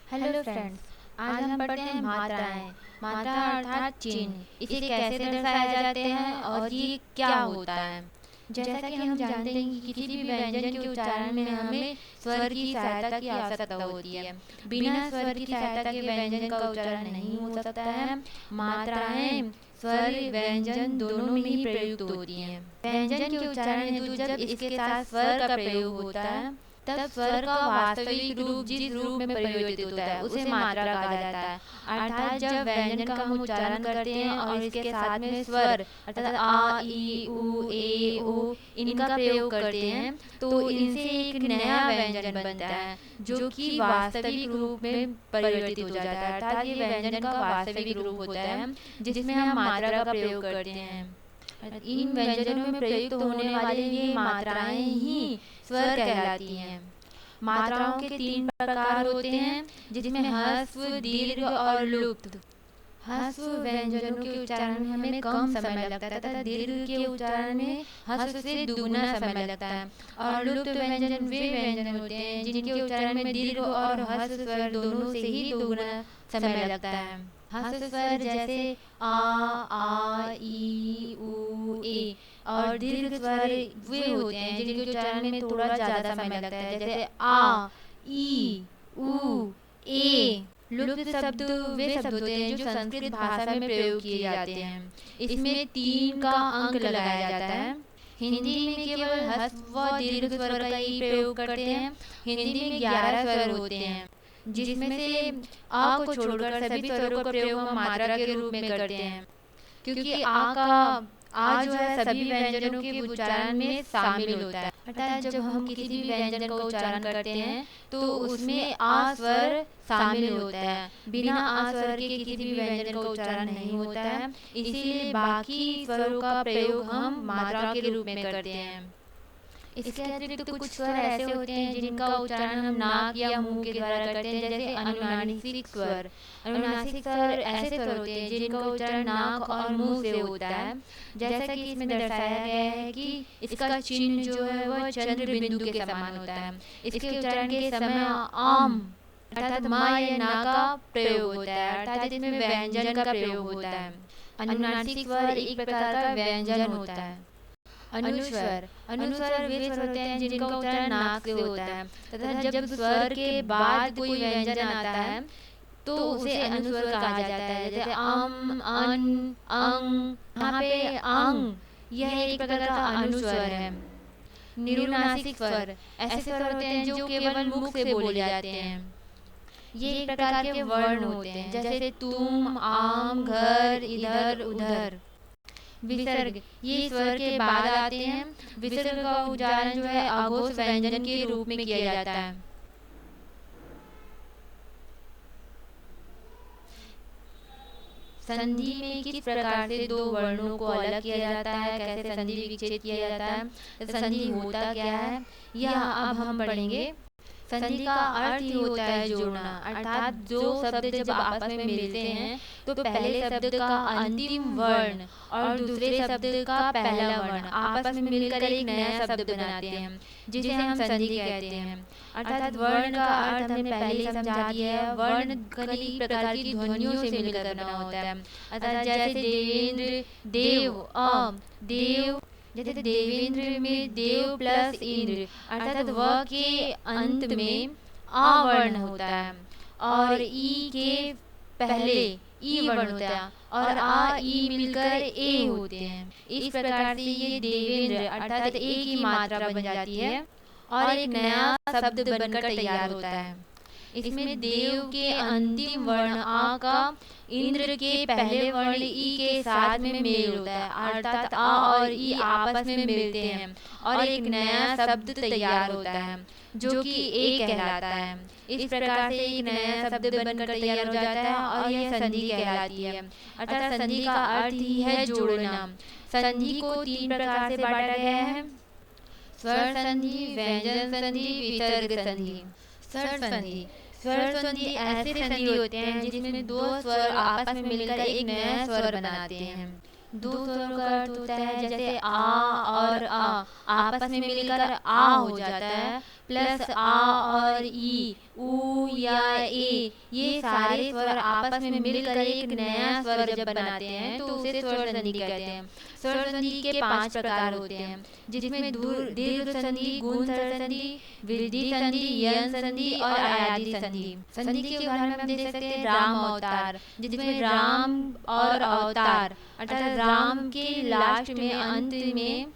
Hello friends. आज हम पढ़ते हैं मात्राएं। मात्रा अर्थात चिन्ह, इसे कैसे दर्शाए जाते हैं और ये क्या होता है। जैसा कि हम जानते हैं कि किसी भी व्यंजन के उच्चारण में हमें स्वर की सहायता की आवश्यकता होती है। बिना स्वर की सहायता के व्यंजन का उच्चारण नहीं हो सकता है। मात्राएं स्वर व्यंजन दोनों में ही प्रयुक्त होती हैं। व्यंजन के उच्चारण हेतु जब इसके साथ स्वर का प्रयोग होता है तब स्वर का वास्तविक रूप जिस रूप में परिवर्तित होता है उसे मात्रा कहा जाता है। अर्थात जब व्यंजन का हम उच्चारण करते हैं और इसके साथ में स्वर अर्थात आ ई उ ए ओ इनका प्रयोग करते हैं तो इनसे एक नया व्यंजन बनता है जो कि वास्तविक रूप में परिवर्तित हो जाता है। अर्थात ये व्यंजन का वास्तविक रूप होता है जिसमें हम मात्रा का प्रयोग करते हैं। इन व्यंजनों में प्रयुक्त होने वाली ये मात्राएं ही स्वर कहलाती हैं। मात्राओं के तीन प्रकार होते हैं जिसमें ह्रस्व, दीर्घ और लुप्त। ह्रस्व व्यंजनों के उच्चारण में हमें कम समय लगता है तथा दीर्घ के उच्चारण में ह्रस्व से दुगुना समय लगता है। और लुप्त व्यंजन वे व्यंजन होते हैं जिनके उच्चारण में दीर्घ और ह्रस्व स्वर दोनों से ही दुगुना समय लगता है। ह्रस्व स्वर जैसे आ ई उ ए और दीर्घ स्वर वे होते हैं जिनके उच्चारण में थोड़ा ज्यादा समय लगता है जैसे आ ई उ ए। लुप्त शब्द वे शब्द होते हैं जो संस्कृत भाषा में प्रयोग किए जाते हैं। इसमें 3 का अंक लगाया जाता है। हिंदी में केवल ह्रस्व व दीर्घ स्वर का ही प्रयोग करते हैं। हिंदी में 11 स्वर होते हैं जिसमें से आ को छोड़कर सभी स्वरों का प्रयोग हम मात्रा के रूप में करते हैं क्योंकि आ जो है सभी व्यंजनों के उच्चारण में शामिल होता है। अर्थात जब हम किसी भी व्यंजन का उच्चारण करते हैं तो उसमें आ स्वर शामिल होता है। बिना आ स्वर के किसी भी व्यंजन का उच्चारण नहीं होता है। इसीलिए बाकी स्वरों का प्रयोग हम मात्रा के रूप में करते हैं। इसके अतिरिक्त कुछ स्वर ऐसे होते हैं जिनका उच्चारण हम नाक या मुंह के द्वारा करते हैं जैसे अनुनासिक स्वर। अनुनासिक स्वर ऐसे स्वर होते हैं जिनका उच्चारण नाक और मुंह से होता है। जैसा कि इसमें दर्शाया गया है कि इसका चिन्ह जो है वह चंद्र बिंदु के समान होता है। इसके उच्चारण के समय आम अर्थात मा या ना का प्रयोग होता है। अर्थात इसमें व्यंजन का प्रयोग होता है। अनुनासिक स्वर एक प्रकार का व्यंजन होता है। अनुस्वर अनुस्वर वे स्वर होते हैं जिनका उच्चारण नाक से होता है तथा जब स्वर के बाद कोई व्यंजन आता है तो उसे अनुस्वर कहा जाता है जैसे अम अन अंग। यहाँ पे अंग यह एक प्रकार का अनुस्वर है। निरुनासिक स्वर ऐसे स्वर होते हैं जो केवल मुख से बोले जाते हैं। ये एक प्रकार के वर्ण होते हैं जैसे तुम आम घर इधर उधर। विसर्ग ये स्वर के बाद आते हैं। विसर्ग का उच्चारण जो है अघोष व्यंजन के रूप में किया जाता है। संधि में किस प्रकार से दो वर्णों को अलग किया जाता है, कैसे संधि विच्छेद किया जाता है, संधि होता क्या है, यह अब हम पढ़ेंगे। संधि का अर्थ ही होता है जोड़ना। अर्थात जो शब्द जब आपस में मिलते हैं तो पहले शब्द का अंतिम वर्ण और दूसरे शब्द का पहला वर्ण आपस में मिलकर एक नया शब्द बनाते हैं जिसे हम संधि कहते हैं। अर्थात वर्ण का अर्थ हमने पहले ही समझा दिया है। वर्ण कई प्रकार की ध्वनियों से मिलकर बना होता है। अर्थात जैसे देवेंद्र देव देव जैसे देवेंद्र में देव प्लस इंद्र अर्थात व के अंत में आ वर्ण होता है और ई के पहले ई वर्ण होता है और आ ई मिलकर ए होते हैं। इस प्रकार से ये देवेंद्र अर्थात एक ही मात्रा बन जाती है और एक नया शब्द बनकर तैयार होता है। इसमें देव के अंतिम वर्ण आ का इंद्र के पहले वर्ण ई के साथ में मेल होता है। अर्थात आ और ई आपस में मिलते हैं और एक नया शब्द तैयार होता है जो कि ए कहलाता है। इस प्रकार से एक नया शब्द बनकर तैयार हो जाता है और यह संधि कहलाती है। अर्थात संधि का अर्थ ही है जोड़ना। संधि को 3 प्रकार से बांटा गया है। स्वर संधि, व्यंजन संधि, विसर्ग संधि। स्वर संधि स्वर संधि ऐसे संधि होते हैं जिसमें दो स्वर आपस में मिलकर एक नया स्वर बनाते हैं। दो स्वरों का अर्थ होता है जैसे आ और आ आपस में मिलकर आ हो जाता है प्लस आ और ई, ऊ या ए, ये सारे स्वर आपस में मिलकर एक नया स्वर जब बनाते हैं तो उसे स्वर संधि कहते हैं। स्वर संधि के 5 प्रकार होते हैं, जिसमें दीर्घ संधि, गुण संधि, वृद्धि संधि, यन संधि और आयादी संधि। संधि के उदाहरण में हम देख सकते हैं राम अवतार, जिसमें राम और अवतार अर्थात राम के लास्ट में अंत में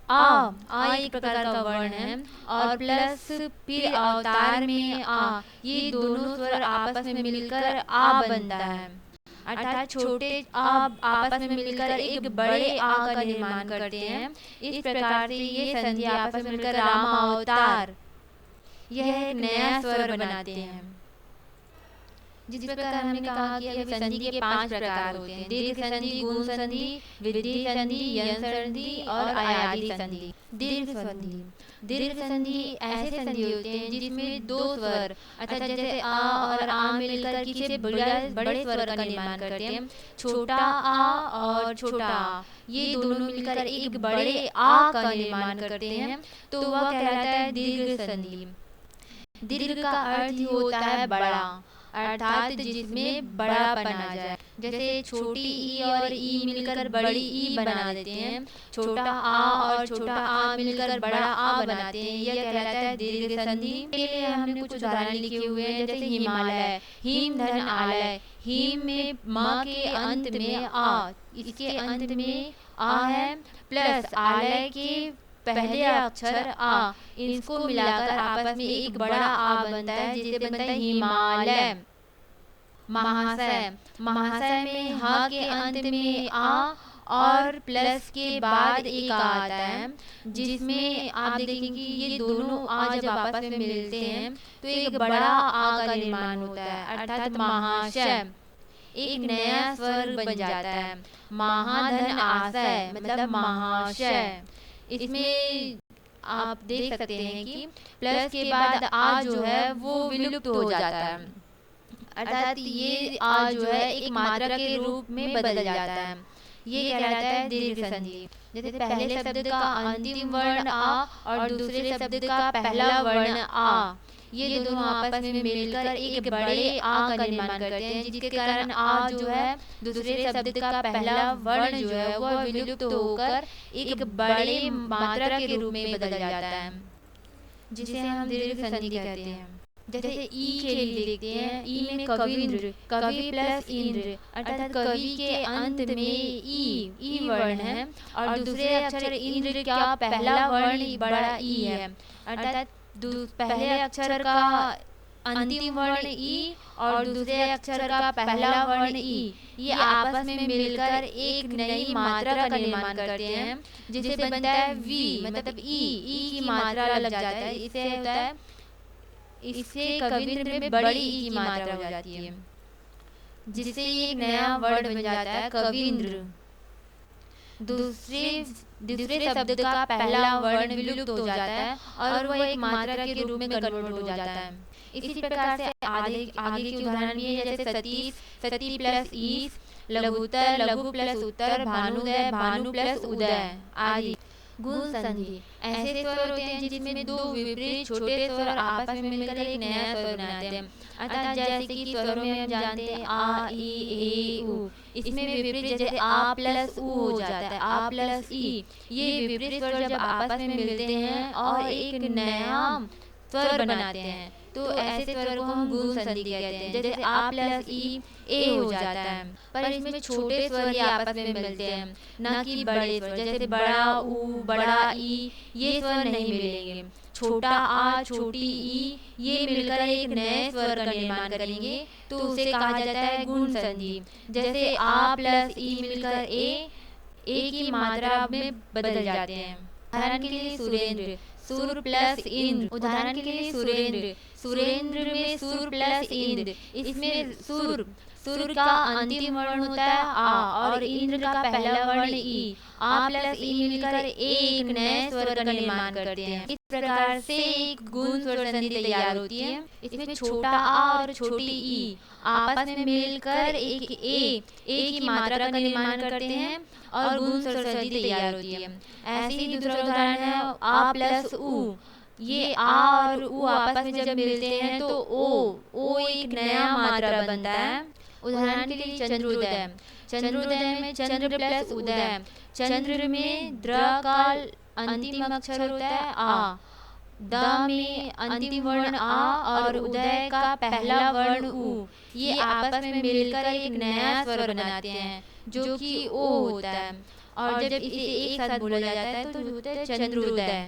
आ एक प्रकार का वर्ण है और प्लस फिर अवतार में ये दोनों स्वर आपस में मिलकर आ बनता है। अर्थात छोटे आ आपस में मिलकर एक बड़े आ का निर्माण करते हैं। इस प्रकार से ये संधि आपस में मिलकर राम अवतार यह एक नया स्वर बनाते हैं। जिस प्रकार हमने कहा कि अभी संधि के 5 प्रकार होते हैं, दीर्घ संधि, गुण संधि, वृद्धि संधि, यन संधि और आयादी संधि। दीर्घ संधि ऐसे संधि होते हैं जिसमें 2 स्वर अर्थात जैसे आ और आ मिलकर किसी बड़े स्वर का निर्माण करते हैं। छोटा आ और छोटा आ ये दोनों मिलकर एक बड़े आ का निर्माण करते हैं, तो वह कहलाता है दीर्घ संधि। दीर्घ का अर्थ ही होता है बड़ा, अर्थात जिसमें बड़ापन आ जाए। जैसे छोटी ई और ई मिलकर बड़ी ई बना देते हैं, छोटा आ और छोटा आ मिलकर बड़ा आ बनाते हैं, यह कहलाता है दीर्घ संधि। के लिए हमने कुछ उदाहरण लिखे हुए हैं, जैसे हिमालय, हिम धन आलय, हिम में माँ के अंत में आ, इसके अंत में आ है, प्लस आलय के पहले अक्षर आ, इसको मिलाकर आपस में एक बड़ा आ बनता है, जिसे बनता है हिमालय। महाशय में ह के अंत में आ और प्लस के बाद एक आ आता है, जिसमें आप देखेंगे ये दोनों आ जब आपस में मिलते हैं तो एक बड़ा आ का निर्माण होता है, अर्थात महाशय एक नया स्वर बन जाता है। महाधन आशय मतलब महाशय। इसमें आप देख सकते हैं कि प्लस के बाद आ जो है वो विलुप्त हो जाता है, अर्थात ये आ जो है एक मात्रा के रूप में बदल जाता है। ये कहलाता है दीर्घ संधि। जैसे पहले शब्द का अंतिम वर्ण आ और दूसरे शब्द का पहला वर्ण आ, ये दोनों आपस में मिलकर एक बड़े आ का निर्माण करते हैं, जिसके कारण आ जो है दूसरे शब्द का पहला वर्ण जो है वह विलुप्त होकर एक बड़े मात्रा के रूप में बदल जाता है, जिसे हम दीर्घ संधि कहते हैं। जैसे ई के लिए देखते हैं, ई में कविंद्र, कवि प्लस इंद्र, अर्थात कवि के अंत में ई वर्ण है और दूसरे अक्षर इंद्र का पहला वर्ण बड़ा ई है, अर्थात पहले अक्षर का अंतिम वर्ण ई और दूसरे अक्षर का पहला वर्ण ई, ये आपस में मिलकर एक नई मात्रा का निर्माण करते हैं, जिसे बनता है वी मतलब ई की मात्रा लग जाता है। इससे होता है इससे कविंद्र में बड़ी ई की मात्रा हो जाती है, जिससे ये एक नया वर्ड बन जाता है कविंद्र। दूसरे शब्द का पहला वर्ण विलुप्त हो जाता है और वह एक मात्रा के रूप में कन्वर्ट हो जाता है। इसी प्रकार से आगे के उदाहरण ये है, जैसे सतीश, सती प्लस ईश, लघुतर, लघु प्लस उत्तर, भानुदय, भानु प्लस उदय आदि। गुण संधि ऐसे स्वर होते हैं जिसमें 2 विपरीत छोटे स्वर आपस में मिलकर एक नया स्वर बनाते हैं, अर्थात जैसे कि स्वरों में हम जानते हैं आ, ई, ए, उ, इसमें विपरीत जैसे आ प्लस उ हो जाता है, आ प्लस ई, ये विपरीत स्वर जब आपस में मिलते हैं और एक नया स्वर बनाते हैं तो ऐसे स्वर को हम गुण संधि कहते हैं। जैसे आ प्लस ई ए हो जाता है, पर इसमें छोटे स्वर ही आपस में मिलते हैं, न कि बड़े स्वर। जैसे बड़ा ऊ, बड़ा ई ये स्वर नहीं मिलेंगे। छोटा आ, छोटी ई ये मिलकर एक नए स्वर का निर्माण करेंगे तो उसे कहा जाता है गुण संधि। जैसे आ प्लस ई मिलकर ए की मात्रा में बदल जाते हैं। उदाहरण के लिए सुरेंद्र, सुर प्लस इंद्र। उदाहरण के लिए सुरेंद्र में सुर प्लस इंद्र, इसमें सुर का अंतिम वर्ण होता है आ और इंद्र का पहला वर्ण ई, आ प्लस ई मिलकर एक नए स्वर का निर्माण करते हैं। इस प्रकार से एक गुण स्वर संधि तैयार होती है। इसमें छोटा आ और छोटी ई आपस में मिलकर एक ए की मात्रा का निर्माण करते हैं और गुण स्वर संधि तैयार होती है। ऐसे ही दूसरा उदाहरण है आ प्लस उ, ये आ और उ आपस में जब मिलते हैं तो ओ एक नया मात्रा बनता है। उदाहरण के लिए चंद्रोदय। चंद्रोदय में चंद्र प्लस उदय। चंद्र में द्र का अंतिम अक्षर होता है आ, द में अंतिम वर्ण आ और उदय का पहला वर्ण उ। ये आपस में मिलकर एक नया स्वर बनाते हैं जो कि ओ होता है। और जब इसे एक साथ बोला जाता है तो होता है चंद्रोदय।